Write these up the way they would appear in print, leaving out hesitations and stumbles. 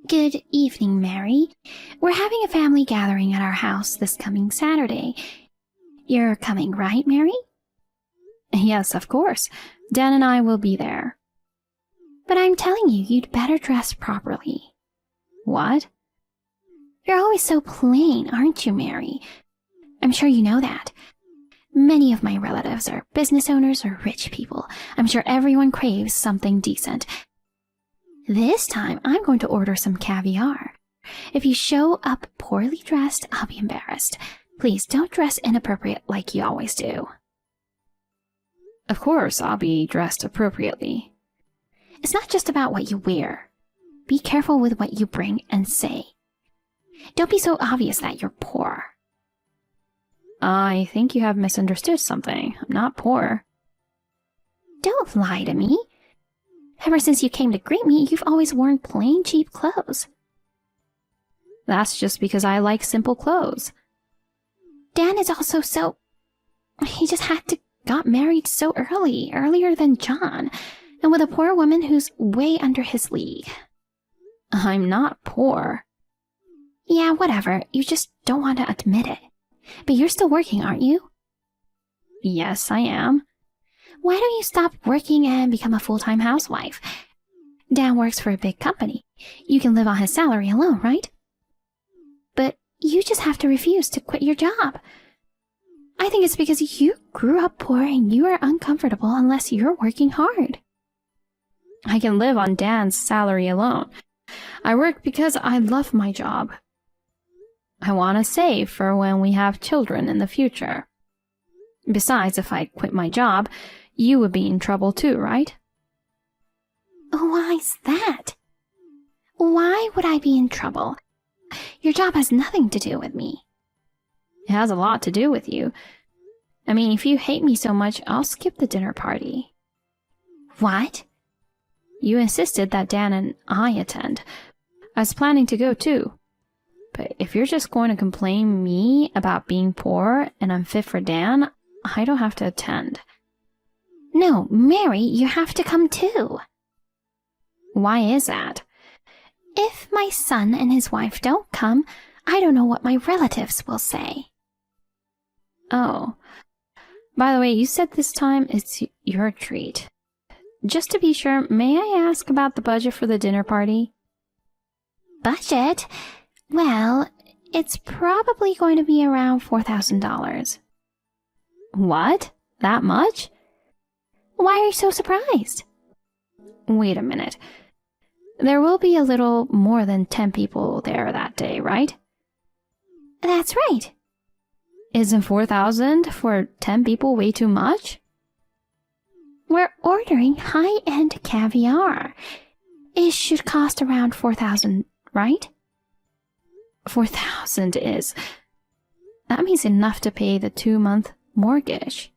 Good evening, Mary. We're having a family gathering at our house this coming Saturday. You're coming, right, Mary? Yes, of course. Dan and I will be there. But I'm telling you, you'd better dress properly. What? You're always so plain, aren't you, Mary? I'm sure you know that. Many of my relatives are business owners or rich people. I'm sure everyone craves something decent. This time, I'm going to order some caviar. If you show up poorly dressed, I'll be embarrassed. Please don't dress inappropriate like you always do. Of course, I'll be dressed appropriately. It's not just about what you wear. Be careful with what you bring and say. Don't be so obvious that you're poor. I think you have misunderstood something. I'm not poor. Don't lie to me. Ever since you came to greet me, you've always worn plain, cheap clothes. That's just because I like simple clothes. Dan is also so... He just got married so earlier than John, and with a poor woman who's way under his league. I'm not poor. Yeah, whatever. You just don't want to admit it. But you're still working, aren't you? Yes, I am. Why don't you stop working and become a full-time housewife? Dan works for a big company. You can live on his salary alone, right? But you just have to refuse to quit your job. I think it's because you grew up poor and you are uncomfortable unless you're working hard. I can live on Dan's salary alone. I work because I love my job. I want to save for when we have children in the future. Besides, if I quit my job, you would be in trouble too, right? Why's that? Why would I be in trouble? Your job has nothing to do with me. It has a lot to do with you. I mean, if you hate me so much, I'll skip the dinner party. What? You insisted that Dan and I attend. I was planning to go too. But if you're just going to complain me about being poor and unfit for Dan, I don't have to attend. No, Mary, you have to come too. Why is that? If my son and his wife don't come, I don't know what my relatives will say. Oh. By the way, you said this time it's your treat. Just to be sure, may I ask about the budget for the dinner party? Budget? Well, it's probably going to be around $4,000. What? That much? Why are you so surprised? Wait a minute. There will be a little more than 10 people there that day, right? That's right. Isn't 4,000 for 10 people way too much? We're ordering high-end caviar. It should cost around 4,000, right? 4,000 is... That means enough to pay the 2-month mortgage.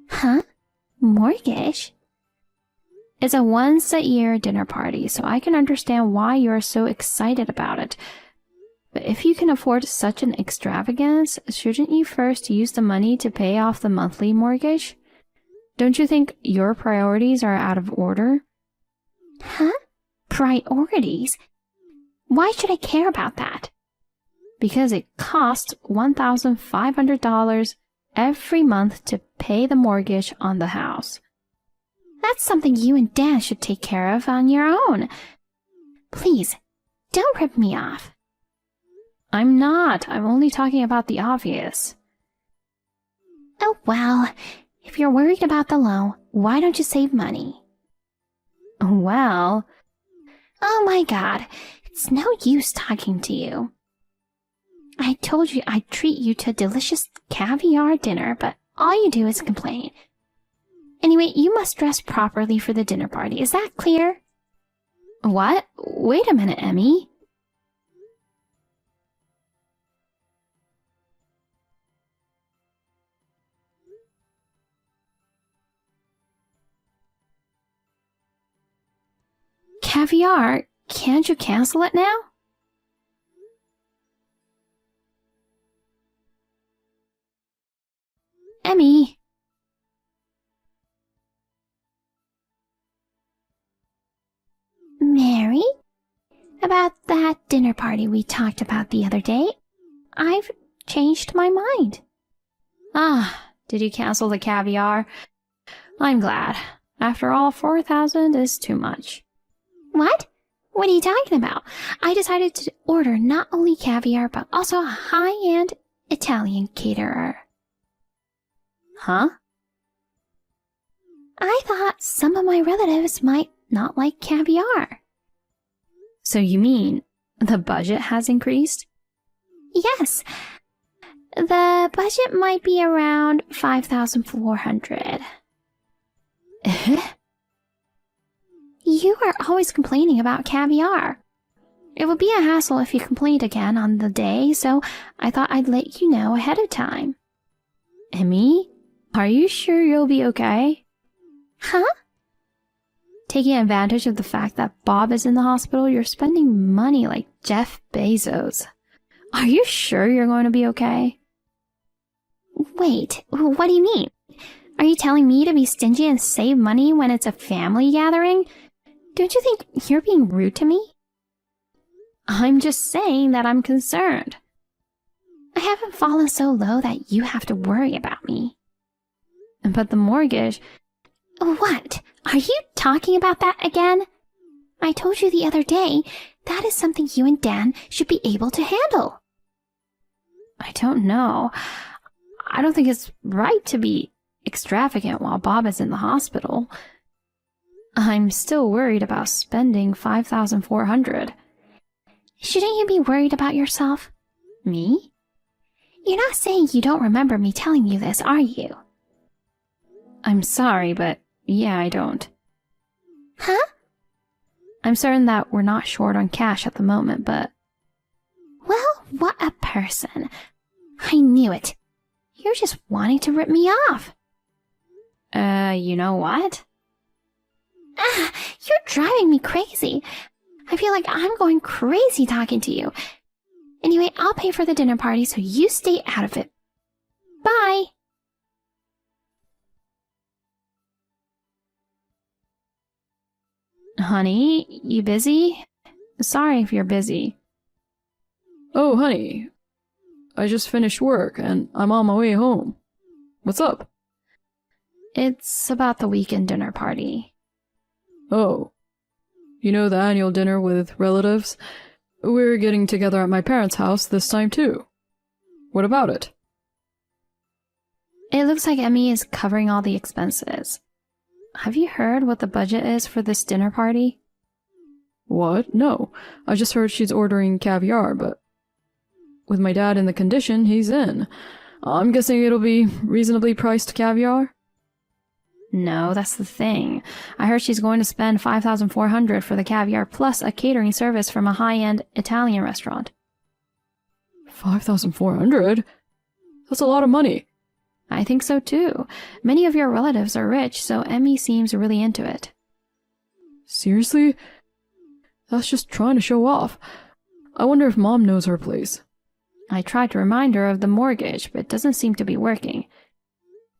Huh? Mortgage? It's a once-a-year dinner party, so I can understand why you're so excited about it. But if you can afford such an extravagance, shouldn't you first use the money to pay off the monthly mortgage? Don't you think your priorities are out of order? Huh? Priorities? Why should I care about that? Because it costs $1,500 every month to pay the mortgage on the house. That's something you and Dan should take care of on your own. Please, don't rip me off. I'm not. I'm only talking about the obvious. Oh, well, if you're worried about the loan, why don't you save money? Well... Oh my God, it's no use talking to you. I told you I'd treat you to a delicious caviar dinner, but all you do is complain. Anyway, you must dress properly for the dinner party. Is that clear? What? Wait a minute, Emmy. Caviar? Can't you cancel it now? Emmy. Mary? about that dinner party we talked about the other day. I've changed my mind. Ah, did you cancel the caviar? I'm glad. After all, 4,000 is too much. What? What are you talking about? I decided to order not only caviar, but also a high-end Italian caterer. Huh? I thought some of my relatives might not like caviar. So you mean the budget has increased? Yes. The budget might be around 5,400. You are always complaining about caviar. It would be a hassle if you complained again on the day, so I thought I'd let you know ahead of time. Emmy, are you sure you'll be okay? Huh? Taking advantage of the fact that Bob is in the hospital, you're spending money like Jeff Bezos. Are you sure you're going to be okay? Wait, what do you mean? Are you telling me to be stingy and save money when it's a family gathering? Don't you think you're being rude to me? I'm just saying that I'm concerned. I haven't fallen so low that you have to worry about me. But the mortgage... What? Are you talking about that again? I told you the other day, that is something you and Dan should be able to handle. I don't know. I don't think it's right to be extravagant while Bob is in the hospital. I'm still worried about spending 5,400. Shouldn't you be worried about yourself? Me? You're not saying you don't remember me telling you this, are you? I'm sorry, but yeah, I don't. Huh? I'm certain that we're not short on cash at the moment, but... Well, what a person. I knew it. You're just wanting to rip me off. You know what? You're driving me crazy. I feel like I'm going crazy talking to you. Anyway, I'll pay for the dinner party, so you stay out of it. Bye. Honey, you busy? Sorry if you're busy. Oh, honey. I just finished work and I'm on my way home. What's up? It's about the weekend dinner party. Oh. You know the annual dinner with relatives? We're getting together at my parents' house this time too. What about it? It looks like Emmy is covering all the expenses. Have you heard what the budget is for this dinner party? What? No. I just heard she's ordering caviar, but with my dad in the condition he's in, I'm guessing it'll be reasonably priced caviar? No, that's the thing. I heard she's going to spend 5,400 for the caviar plus a catering service from a high-end Italian restaurant. 5,400? That's a lot of money. I think so too. Many of your relatives are rich, so Emmy seems really into it. Seriously? That's just trying to show off. I wonder if Mom knows her place. I tried to remind her of the mortgage, but it doesn't seem to be working.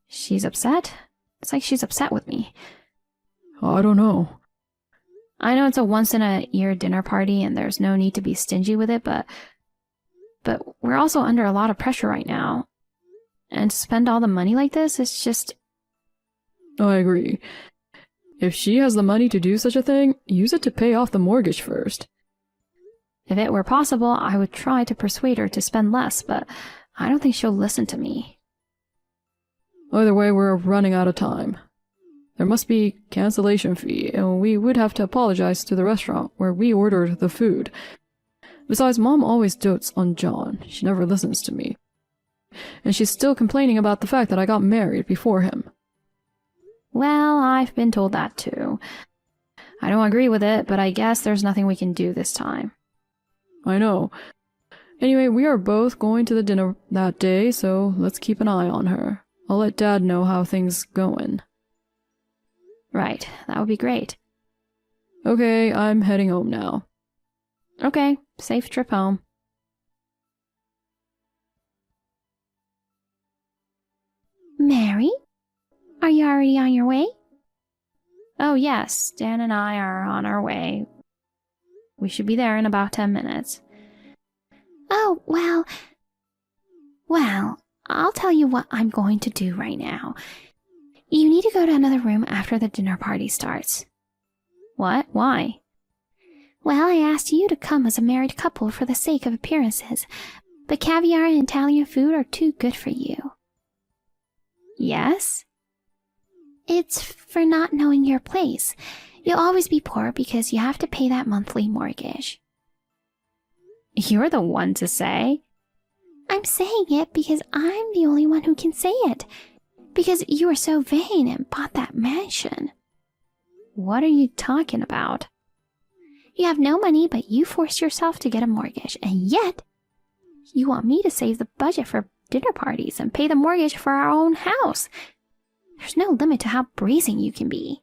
She's upset? It's like she's upset with me. I don't know. I know it's a once-in-a-year dinner party and there's no need to be stingy with it, but we're also under a lot of pressure right now. And to spend all the money like this, it's just... I agree. If she has the money to do such a thing, use it to pay off the mortgage first. If it were possible, I would try to persuade her to spend less, but I don't think she'll listen to me. Either way, we're running out of time. There must be cancellation fee, and we would have to apologize to the restaurant where we ordered the food. Besides, Mom always dotes on John. She never listens to me. And she's still complaining about the fact that I got married before him. Well, I've been told that too. I don't agree with it, but I guess there's nothing we can do this time. I know. Anyway, we are both going to the dinner that day, so let's keep an eye on her. I'll let Dad know how things going. Right, that would be great. Okay, I'm heading home now. Okay, safe trip home. Mary? Are you already on your way? Oh yes, Dan and I are on our way. We should be there in about 10 minutes. Oh, well, I'll tell you what I'm going to do right now. You need to go to another room after the dinner party starts. What? Why? Well, I asked you to come as a married couple for the sake of appearances, but caviar and Italian food are too good for you. Yes? It's for not knowing your place. You'll always be poor because you have to pay that monthly mortgage. You're the one to say. I'm saying it because I'm the only one who can say it. Because you were so vain and bought that mansion. What are you talking about? You have no money, but you forced yourself to get a mortgage, and yet you want me to save the budget for dinner parties and pay the mortgage for our own house. There's no limit to how brazen you can be.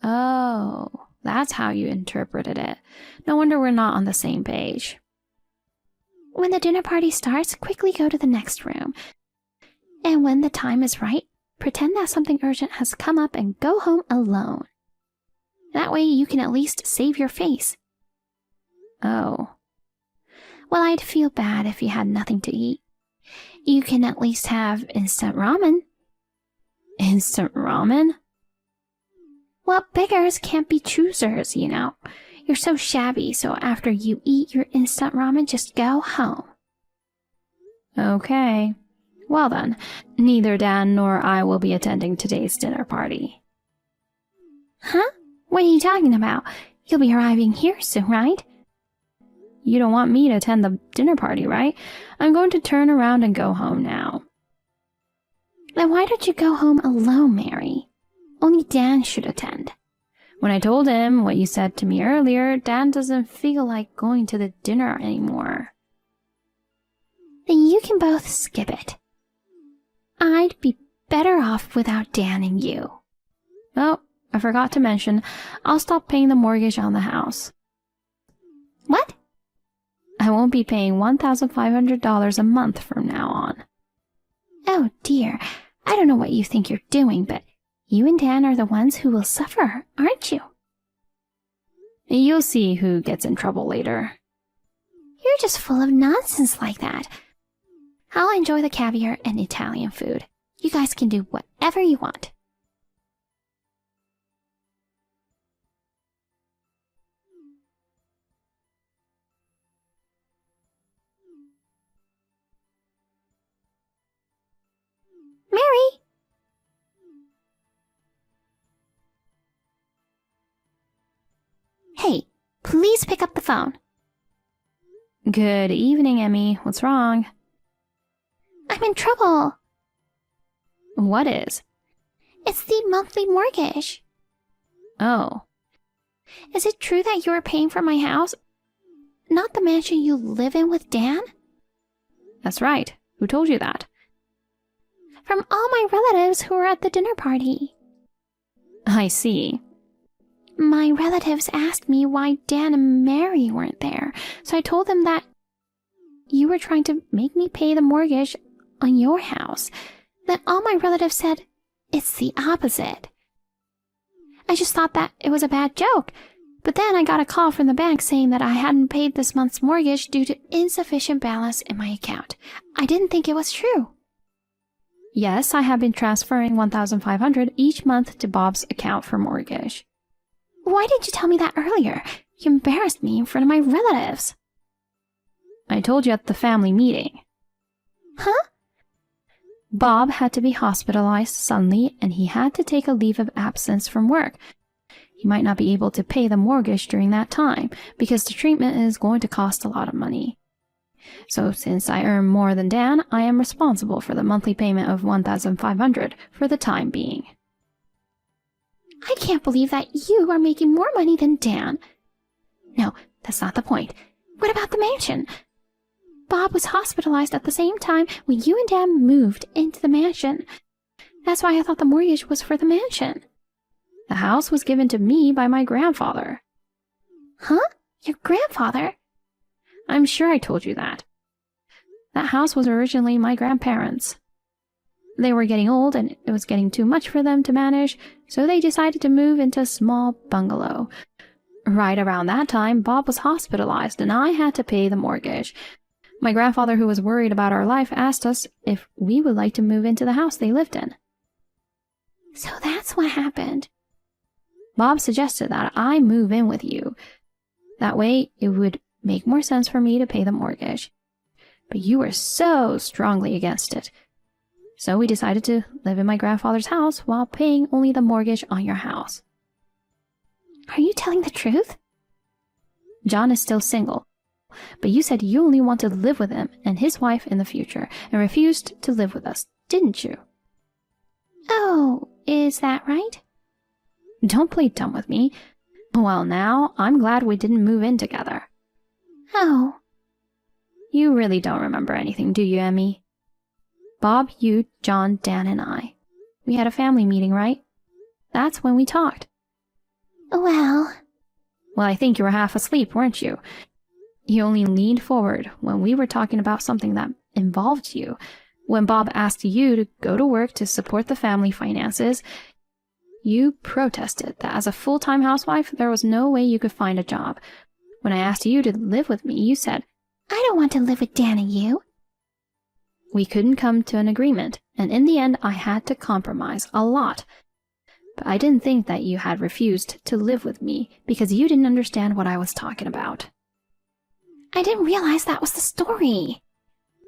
Oh, that's how you interpreted it. No wonder we're not on the same page. When the dinner party starts, quickly go to the next room. And when the time is right, pretend that something urgent has come up and go home alone. That way you can at least save your face. Oh. Well, I'd feel bad if you had nothing to eat. You can at least have instant ramen. Instant ramen? Well, beggars can't be choosers, you know. You're so shabby, so after you eat your instant ramen, just go home. Okay. Well then, neither Dan nor I will be attending today's dinner party. Huh? What are you talking about? You'll be arriving here soon, right? You don't want me to attend the dinner party, right? I'm going to turn around and go home now. Then why don't you go home alone, Mary? Only Dan should attend. When I told him what you said to me earlier, Dan doesn't feel like going to the dinner anymore. Then you can both skip it. I'd be better off without Dan and you. Oh, I forgot to mention, I'll stop paying the mortgage on the house. What? I won't be paying $1,500 a month from now on. Oh dear, I don't know what you think you're doing, but you and Dan are the ones who will suffer, aren't you? You'll see who gets in trouble later. You're just full of nonsense like that. I'll enjoy the caviar and Italian food. You guys can do whatever you want. Mary! Hey, please pick up the phone. Good evening, Emmy. What's wrong? I'm in trouble. What is? It's the monthly mortgage. Oh. Is it true that you're paying for my house? Not the mansion you live in with Dan? That's right. Who told you that? From all my relatives who were at the dinner party. I see. My relatives asked me why Dan and Mary weren't there, so I told them that you were trying to make me pay the mortgage on your house. Then all my relatives said, it's the opposite. I just thought that it was a bad joke, but then I got a call from the bank saying that I hadn't paid this month's mortgage due to insufficient balance in my account. I didn't think it was true. Yes, I have been transferring $1,500 each month to Bob's account for mortgage. Why didn't you tell me that earlier? You embarrassed me in front of my relatives. I told you at the family meeting. Huh? Bob had to be hospitalized suddenly and he had to take a leave of absence from work. He might not be able to pay the mortgage during that time because the treatment is going to cost a lot of money. So since I earn more than Dan, I am responsible for the monthly payment of $1,500 for the time being. I can't believe that you are making more money than Dan. No, that's not the point. What about the mansion? Bob was hospitalized at the same time when you and Dan moved into the mansion. That's why I thought the mortgage was for the mansion. The house was given to me by my grandfather. Huh? Your grandfather? I'm sure I told you that. That house was originally my grandparents'. They were getting old and it was getting too much for them to manage, so they decided to move into a small bungalow. Right around that time, Bob was hospitalized and I had to pay the mortgage. My grandfather, who was worried about our life, asked us if we would like to move into the house they lived in. So that's what happened. Bob suggested that I move in with you. That way, it would make more sense for me to pay the mortgage. But you were so strongly against it. So we decided to live in my grandfather's house while paying only the mortgage on your house. Are you telling the truth? John is still single, but you said you only want to live with him and his wife in the future and refused to live with us, didn't you? Oh, is that right? Don't play dumb with me. Well, now, I'm glad we didn't move in together. Oh. You really don't remember anything, do you, Emmy? Bob, you, John, Dan, and I. We had a family meeting, right? That's when we talked. Well, I think you were half asleep, weren't you? You only leaned forward when we were talking about something that involved you. When Bob asked you to go to work to support the family finances, you protested that as a full-time housewife, there was no way you could find a job. When I asked you to live with me, you said, I don't want to live with Dan and you. We couldn't come to an agreement, and in the end, I had to compromise a lot. But I didn't think that you had refused to live with me because you didn't understand what I was talking about. I didn't realize that was the story.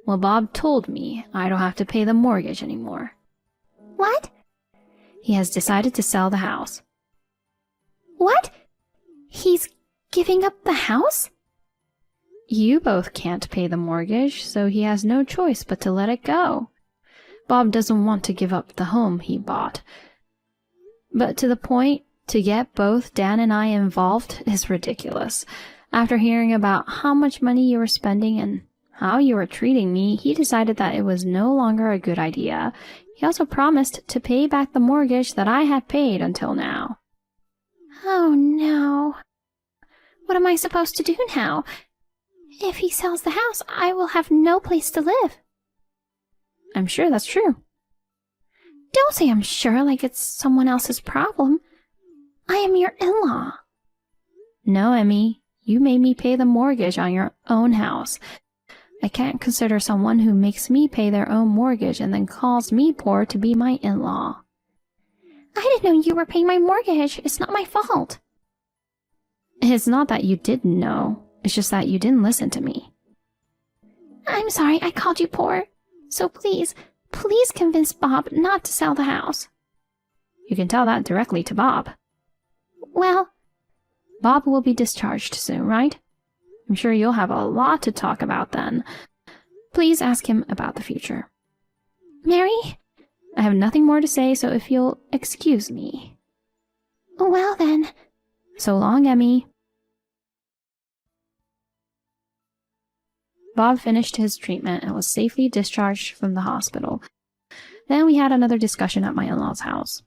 Well, Bob told me I don't have to pay the mortgage anymore. What? He has decided to sell the house. What? He's giving up the house? You both can't pay the mortgage, so he has no choice but to let it go. Bob doesn't want to give up the home he bought. But to the point, to get both Dan and I involved is ridiculous. After hearing about how much money you were spending and how you were treating me, he decided that it was no longer a good idea. He also promised to pay back the mortgage that I had paid until now. Oh no. What am I supposed to do now? If he sells the house, I will have no place to live. I'm sure that's true. Don't say I'm sure like it's someone else's problem. I am your in-law. No, Emmy. You made me pay the mortgage on your own house. I can't consider someone who makes me pay their own mortgage and then calls me poor to be my in-law. I didn't know you were paying my mortgage. It's not my fault. It's not that you didn't know. It's just that you didn't listen to me. I'm sorry I called you poor. So please convince Bob not to sell the house. You can tell that directly to Bob. Well, Bob will be discharged soon, right? I'm sure you'll have a lot to talk about then. Please ask him about the future. Mary? I have nothing more to say, so if you'll excuse me. Well then. So long, Emmy. Bob finished his treatment and was safely discharged from the hospital. Then we had another discussion at my in-law's house.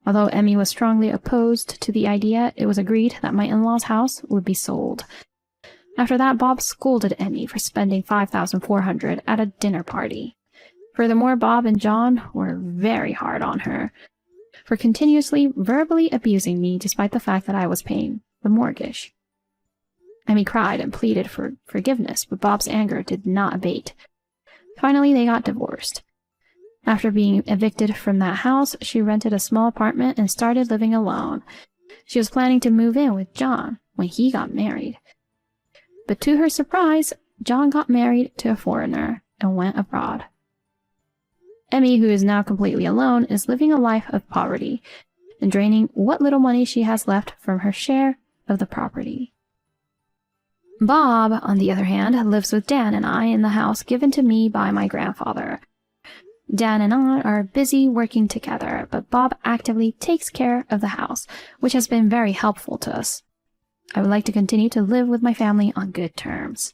Although Emmy was strongly opposed to the idea, it was agreed that my in-law's house would be sold. After that, Bob scolded Emmy for spending $5,400 at a dinner party. Furthermore, Bob and John were very hard on her for continuously verbally abusing me despite the fact that I was paying the mortgage. Emmy cried and pleaded for forgiveness, but Bob's anger did not abate. Finally, they got divorced. After being evicted from that house, she rented a small apartment and started living alone. She was planning to move in with John when he got married. But to her surprise, John got married to a foreigner and went abroad. Emmy, who is now completely alone, is living a life of poverty and draining what little money she has left from her share of the property. Bob, on the other hand, lives with Dan and I in the house given to me by my grandfather. Dan and I are busy working together, but Bob actively takes care of the house, which has been very helpful to us. I would like to continue to live with my family on good terms.